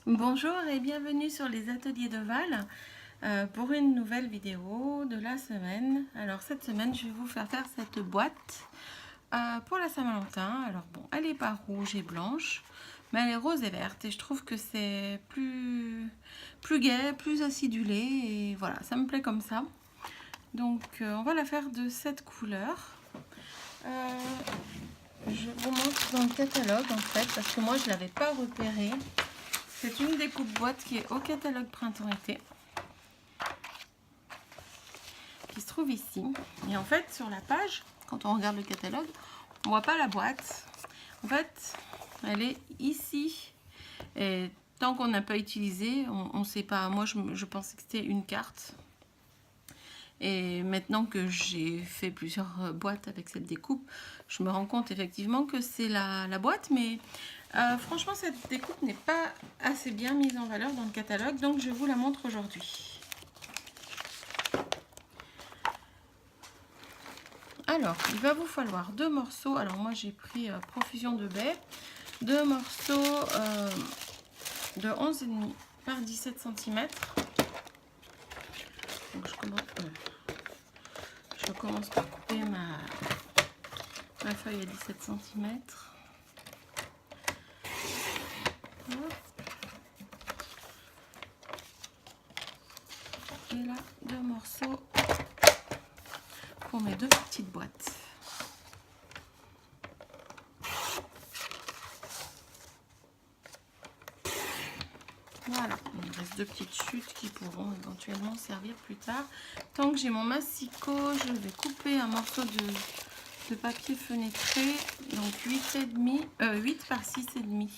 Bonjour et bienvenue sur les ateliers de Val pour une nouvelle vidéo de la semaine. Alors cette semaine je vais vous faire cette boîte pour la Saint-Valentin. Alors bon, elle n'est pas rouge et blanche, mais elle est rose et verte et je trouve que c'est plus gai, plus acidulé et voilà, ça me plaît comme ça. Donc on va la faire de cette couleur. Je vous montre dans le catalogue en fait, parce que moi je ne l'avais pas repéré. C'est une découpe boîte qui est au catalogue printemps-été, qui se trouve ici. Et en fait, sur la page, quand on regarde le catalogue, on voit pas la boîte. En fait, elle est ici. Et tant qu'on n'a pas utilisé, on ne sait pas. Moi, je pensais que c'était une carte. Et maintenant que j'ai fait plusieurs boîtes avec cette découpe, je me rends compte effectivement que c'est la boîte, mais franchement cette découpe n'est pas assez bien mise en valeur dans le catalogue, donc je vous la montre aujourd'hui. Alors, il va vous falloir deux morceaux. Alors moi j'ai pris profusion de baies, deux morceaux de 11,5 par 17 cm. Donc je commence par couper ma feuille à 17 cm. Et là, deux morceaux pour mes deux petites boîtes. Voilà, il me reste deux petites chutes qui pourront éventuellement servir plus tard. Tant que j'ai mon massicot, je vais couper un morceau de papier fenêtré, donc 8 par 6,5.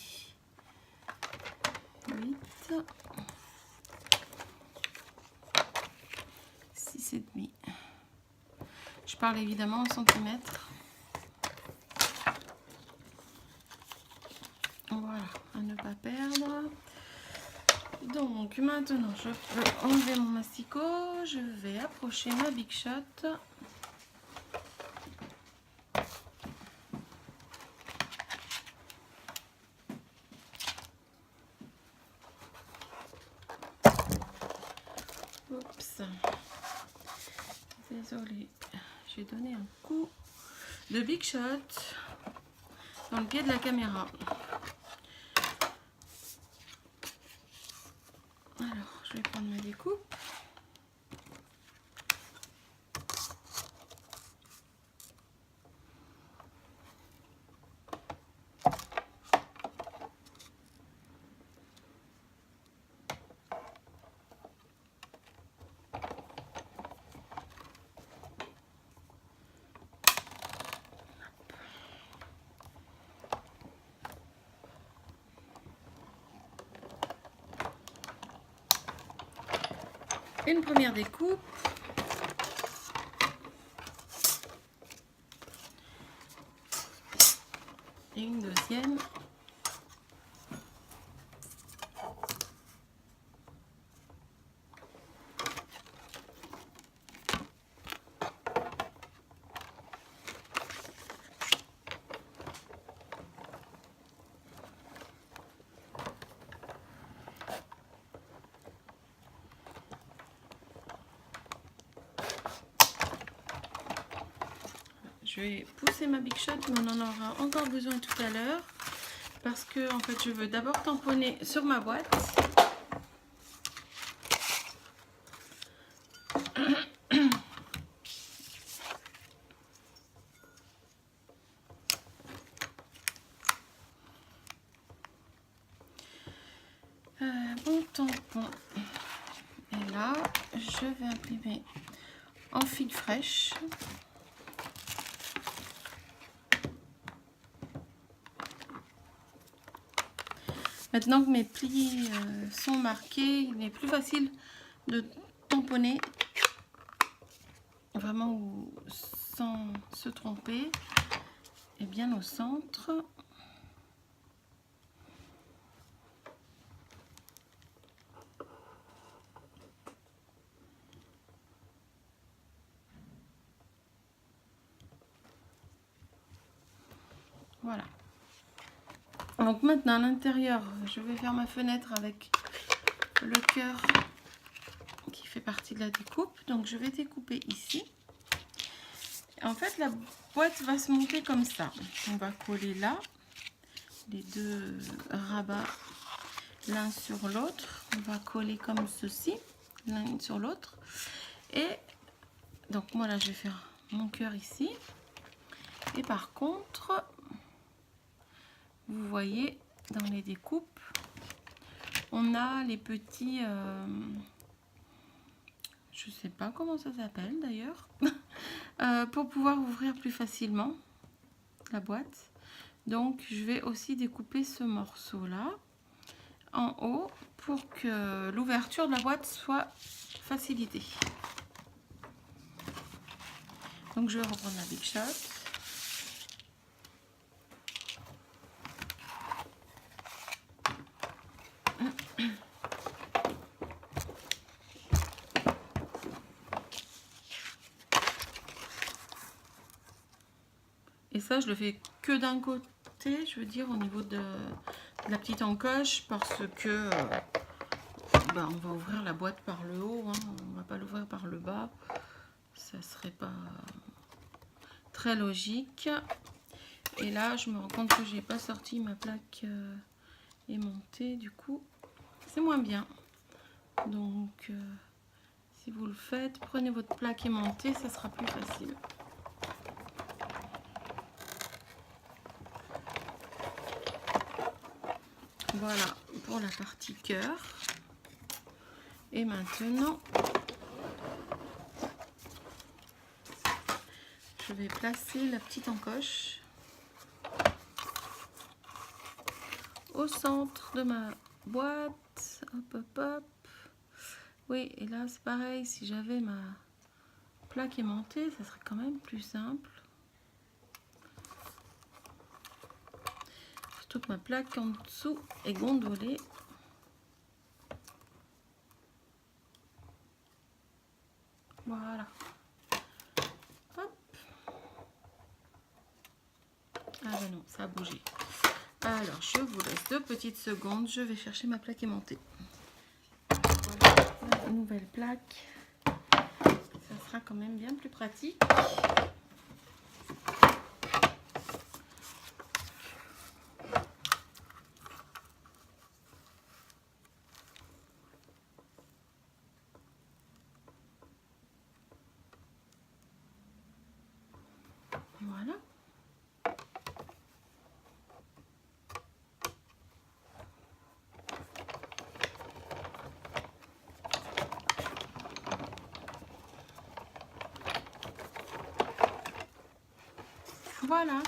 8, 6,5. Je parle évidemment en centimètres. Voilà, à ne pas perdre. Donc maintenant je peux enlever mon massicot, je vais approcher ma Big Shot. Oups, désolée, j'ai donné un coup de Big Shot dans le pied de la caméra. Alors, je vais prendre ma découpe. Une première découpe. Et une deuxième. Je vais pousser ma Big Shot, mais on en aura encore besoin tout à l'heure. Parce que en fait, je veux d'abord tamponner sur ma boîte. Bon tampon. Et là, je vais imprimer en figue fraîche. Maintenant que mes plis sont marqués, il est plus facile de tamponner vraiment sans se tromper et bien au centre. Voilà. Donc maintenant à l'intérieur, je vais faire ma fenêtre avec le cœur qui fait partie de la découpe. Donc je vais découper ici. En fait, la boîte va se monter comme ça. On va coller là les deux rabats l'un sur l'autre. On va coller comme ceci, l'un sur l'autre. Et donc moi là, je vais faire mon cœur ici. Et par contre, vous voyez dans les découpes, on a les petits, je sais pas comment ça s'appelle d'ailleurs, pour pouvoir ouvrir plus facilement la boîte. Donc je vais aussi découper ce morceau là en haut pour que l'ouverture de la boîte soit facilitée. Donc je vais reprendre la Big Shot. Et ça, je le fais que d'un côté, je veux dire au niveau de la petite encoche, parce que on va ouvrir la boîte par le haut, hein, on va pas l'ouvrir par le bas, ça serait pas très logique. Et là, je me rends compte que j'ai pas sorti ma plaque aimantée, du coup, c'est moins bien. Donc, si vous le faites, prenez votre plaque aimantée, ça sera plus facile. Voilà pour la partie cœur. Et maintenant, je vais placer la petite encoche au centre de ma boîte. Hop, hop, hop. Oui, et là, c'est pareil. Si j'avais ma plaque aimantée, ça serait quand même plus simple. Surtout que ma plaque en dessous est gondolée. Voilà. Hop. Ah ben non, ça a bougé. Alors, je vous laisse 2 petites secondes. Je vais chercher ma plaque aimantée. Voilà, la nouvelle plaque. Ça sera quand même bien plus pratique. Voilà. Voilà,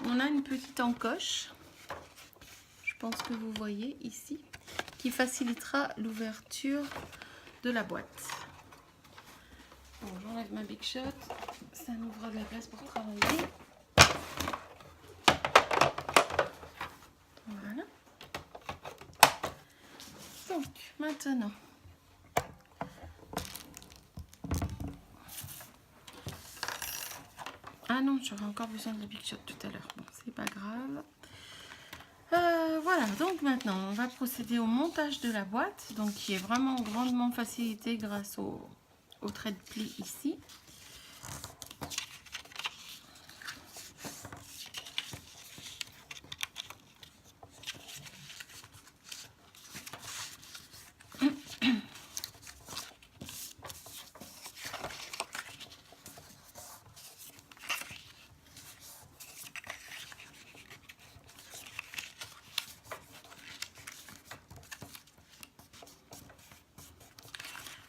on a une petite encoche, je pense que vous voyez ici, qui facilitera l'ouverture de la boîte. Bon, j'enlève ma Big Shot, ça nous fera de la place pour travailler. Voilà. Donc, maintenant, ah non, j'aurais encore besoin de la Big Shot tout à l'heure. Bon, c'est pas grave. Voilà, donc maintenant, on va procéder au montage de la boîte, donc qui est vraiment grandement facilité grâce au trait de pli ici.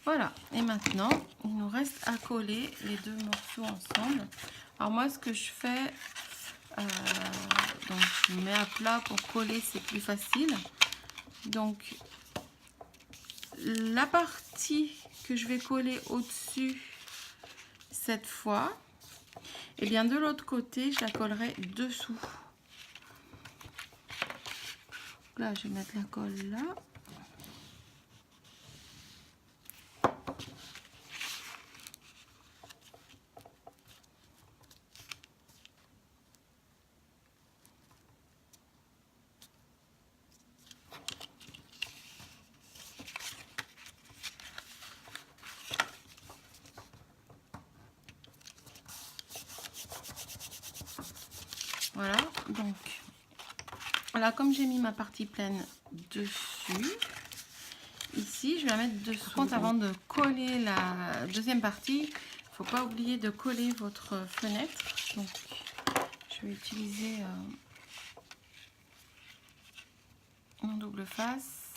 Voilà, et maintenant, il nous reste à coller les 2 morceaux ensemble. Alors moi, ce que je fais, donc je mets à plat pour coller, c'est plus facile. Donc, la partie que je vais coller au-dessus cette fois, et bien de l'autre côté, je la collerai dessous. Là, je vais mettre la colle là. Donc, là, comme j'ai mis ma partie pleine dessus, ici, je vais la mettre dessous. Par contre, avant de coller la deuxième partie, il ne faut pas oublier de coller votre fenêtre. Donc, je vais utiliser mon double face.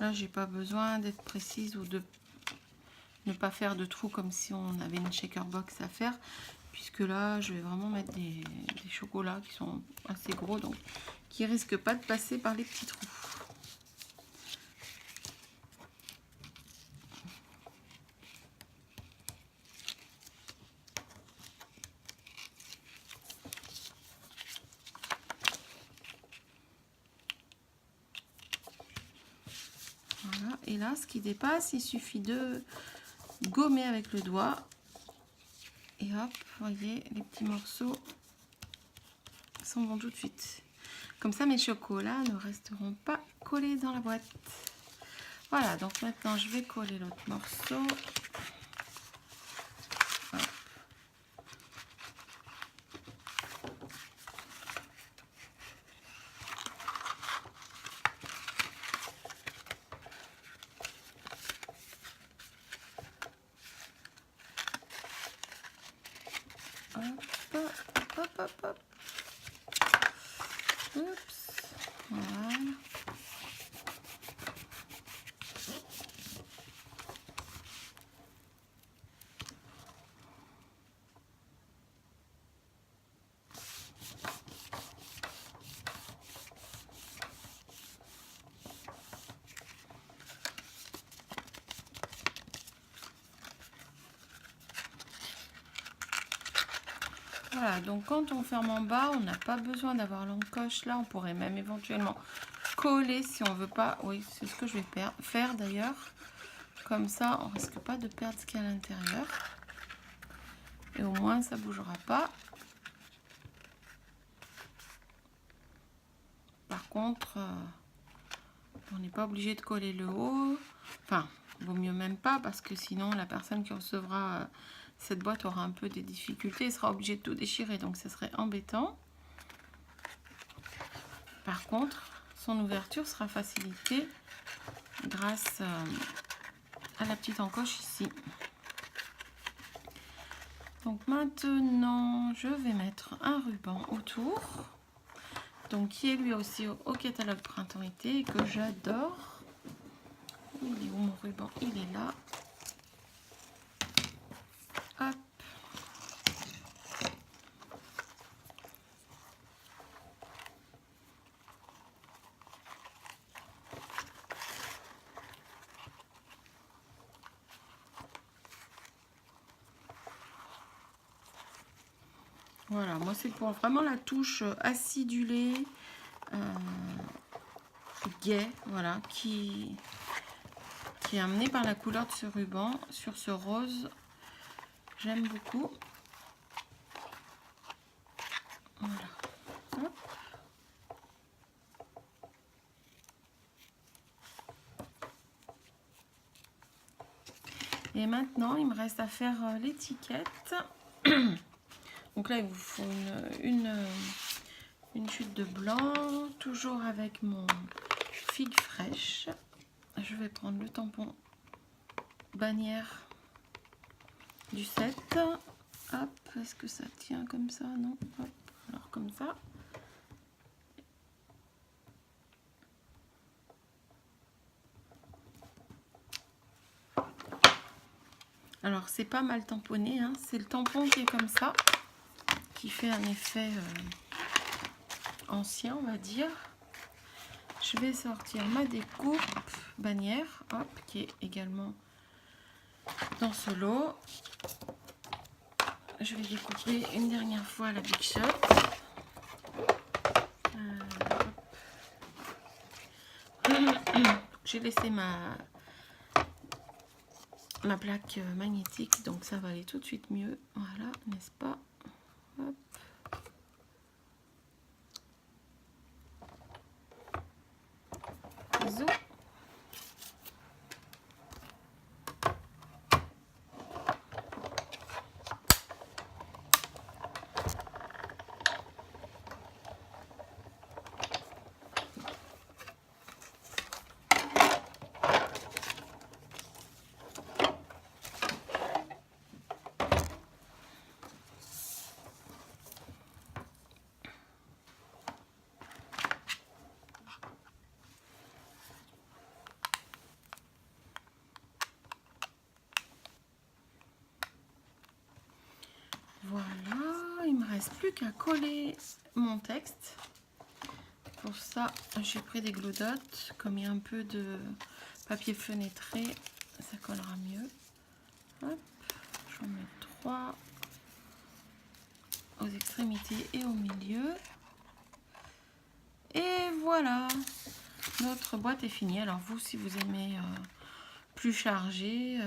Là, j'ai pas besoin d'être précise ou de ne pas faire de trous comme si on avait une shaker box à faire, puisque là, je vais vraiment mettre des chocolats qui sont assez gros, donc qui risquent pas de passer par les petits trous. Voilà, et là, ce qui dépasse, il suffit de gommer avec le doigt. Et hop, vous voyez, les petits morceaux s'en vont tout de suite. Comme ça, mes chocolats ne resteront pas collés dans la boîte. Voilà, donc maintenant, je vais coller l'autre morceau. Hop. Hop. Oups. Voilà. Voilà, donc quand on ferme en bas, on n'a pas besoin d'avoir l'encoche là. On pourrait même éventuellement coller si on veut pas. Oui, c'est ce que je vais faire d'ailleurs. Comme ça, on risque pas de perdre ce qu'il y a à l'intérieur. Et au moins, ça bougera pas. Par contre, on n'est pas obligé de coller le haut. Enfin, vaut mieux même pas parce que sinon, la personne qui recevra cette boîte aura un peu des difficultés et sera obligée de tout déchirer. Donc, ça serait embêtant. Par contre, son ouverture sera facilitée grâce à la petite encoche ici. Donc maintenant, je vais mettre un ruban autour, donc qui est lui aussi au catalogue printemps-été et que j'adore. Il est où mon ruban? Il est là. Hop. Voilà, moi c'est pour vraiment la touche acidulée, gai, voilà, qui est amenée par la couleur de ce ruban sur ce rose. J'aime beaucoup. Voilà. Hop. Et maintenant, il me reste à faire l'étiquette. Donc là, il vous faut une chute de blanc, toujours avec mon figue fraîche. Je vais prendre le tampon bannière du 7. Hop, est-ce que ça tient comme ça? Non. Hop, alors comme ça. Alors, c'est pas mal tamponné, hein. C'est le tampon qui est comme ça, qui fait un effet ancien, on va dire. Je vais sortir ma découpe bannière, hop, qui est également dans ce lot. Je vais découper une dernière fois la Big Shot. J'ai laissé ma plaque magnétique, donc ça va aller tout de suite mieux. Voilà, n'est-ce pas? Hop. Bisous. reste plus qu'à coller mon texte. Pour ça, j'ai pris des glue dots. Comme il y a un peu de papier fenêtré, ça collera mieux. Hop, j'en mets 3 aux extrémités et au milieu. Et voilà, notre boîte est finie. Alors vous, si vous aimez plus chargé,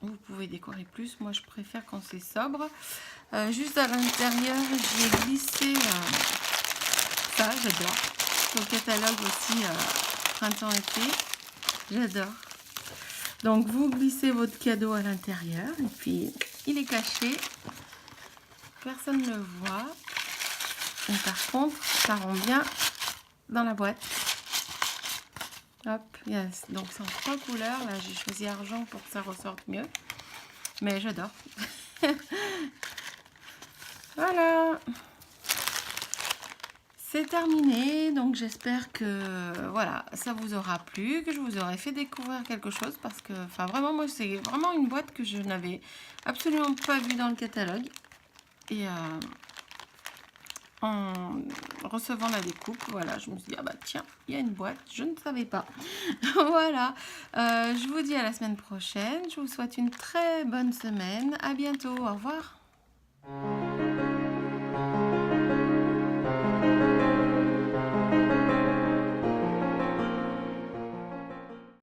vous pouvez décorer plus. Moi, je préfère quand c'est sobre. Juste à l'intérieur, j'ai glissé ça, j'adore. Sur le catalogue aussi, printemps-été, j'adore. Donc, vous glissez votre cadeau à l'intérieur et puis il est caché. Personne ne le voit. Et par contre, ça rend bien dans la boîte. Hop, yes. Donc, c'est en 3 couleurs. Là, j'ai choisi argent pour que ça ressorte mieux. Mais j'adore. Voilà. C'est terminé, donc j'espère que voilà, ça vous aura plu, que je vous aurai fait découvrir quelque chose parce que, enfin vraiment, moi c'est vraiment une boîte que je n'avais absolument pas vue dans le catalogue et en recevant la découpe, voilà, je me suis dit, ah bah tiens, il y a une boîte, je ne savais pas. Voilà, je vous dis à la semaine prochaine, je vous souhaite une très bonne semaine, à bientôt, au revoir.